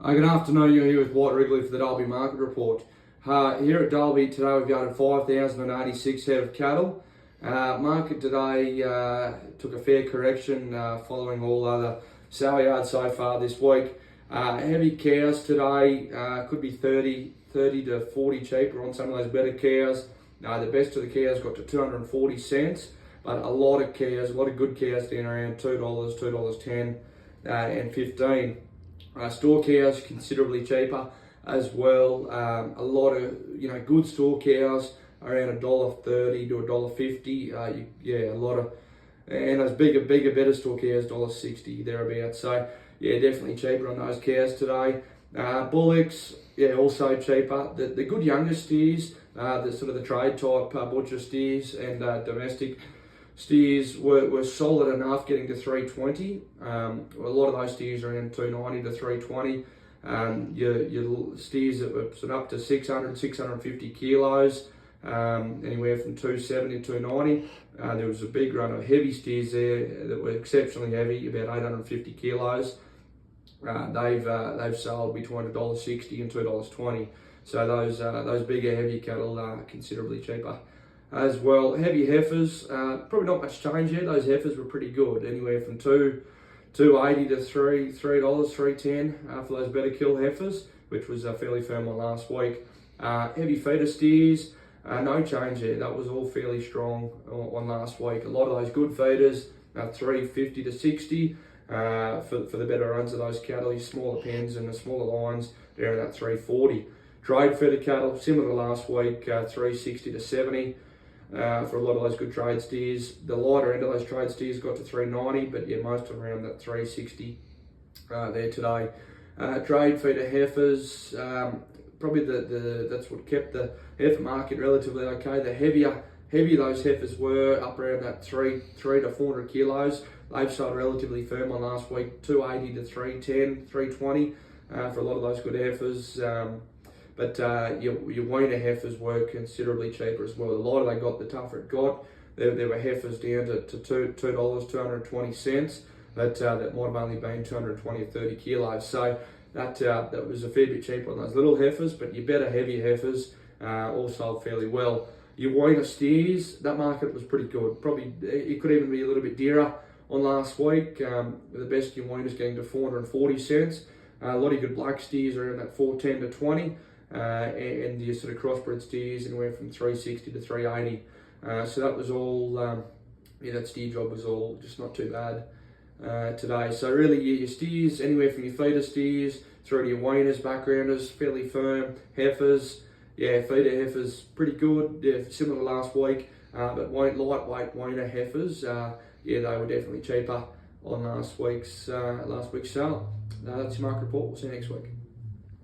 Good afternoon, you're here with White Wrigley for the Dalby Market Report. Here at Dalby today we've got 5,086 head of cattle. Market today took a fair correction following all other sale yards so far this week. Heavy cows today could be 30 to 40 cheaper on some of those better cows. The best of the cows got to 240 cents, but a lot of good cows down around $2, $2.10 and 15. Store cows considerably cheaper as well. A lot of good store cows around $1.30 to $1.50. A lot of, and those bigger, better store cows $1.60 thereabouts. So yeah, definitely cheaper on those cows today. Bullocks, also cheaper. The good younger steers, the sort of the trade type butcher steers and domestic steers were solid enough, getting to 320. A lot of those steers are around 290 to 320. Your steers that were sort of up to 600, 650 kilos, anywhere from 270 to 290. There was a big run of heavy steers there that were exceptionally heavy, about 850 kilos. They've sold between $1.60 and $2.20. So those bigger heavy cattle are considerably cheaper as well. Heavy heifers, probably not much change here. Those heifers were pretty good, anywhere from $2.80 to $3, $3.10 for those better kill heifers, which was fairly firm on last week. Heavy feeder steers, no change there. That was all fairly strong on last week. A lot of those good feeders, $3.50 to $60 for the better runs of those cattle. Your smaller pens and the smaller lines, they're at $3.40. Trade feeder cattle, similar to last week, $3.60 to $70. For a lot of those good trade steers. The lighter end of those trade steers got to $3.90, but yeah, most of them around that $3.60 there today. Trade feeder heifers, probably that's what kept the heifer market relatively okay. The heavier those heifers were, up around that 3 to 400 kilos. They've sold relatively firm on last week, $2.80 to $3.10, $3.20 for a lot of those good heifers. But your weaner heifers were considerably cheaper as well. The lighter they got, the tougher it got. There were heifers down to $2, 220 cents. That might have only been 220 or 30 kilos. So that was a fair bit cheaper on those little heifers, but your better heavier heifers all sold fairly well. Your weaner steers, that market was pretty good. Probably it could even be a little bit dearer on last week. The best your weaners getting to 440 cents. A lot of good black steers around that 410 to 20. And your sort of crossbred steers anywhere from 360 to 380. So that was all, that steer job was all just not too bad today. So really your steers, anywhere from your feeder steers through to your weaners, backgrounders, fairly firm. Heifers, feeder heifers pretty good, similar to last week, but lightweight weaner heifers, they were definitely cheaper on last week's sale. That's your market report. We'll see you next week.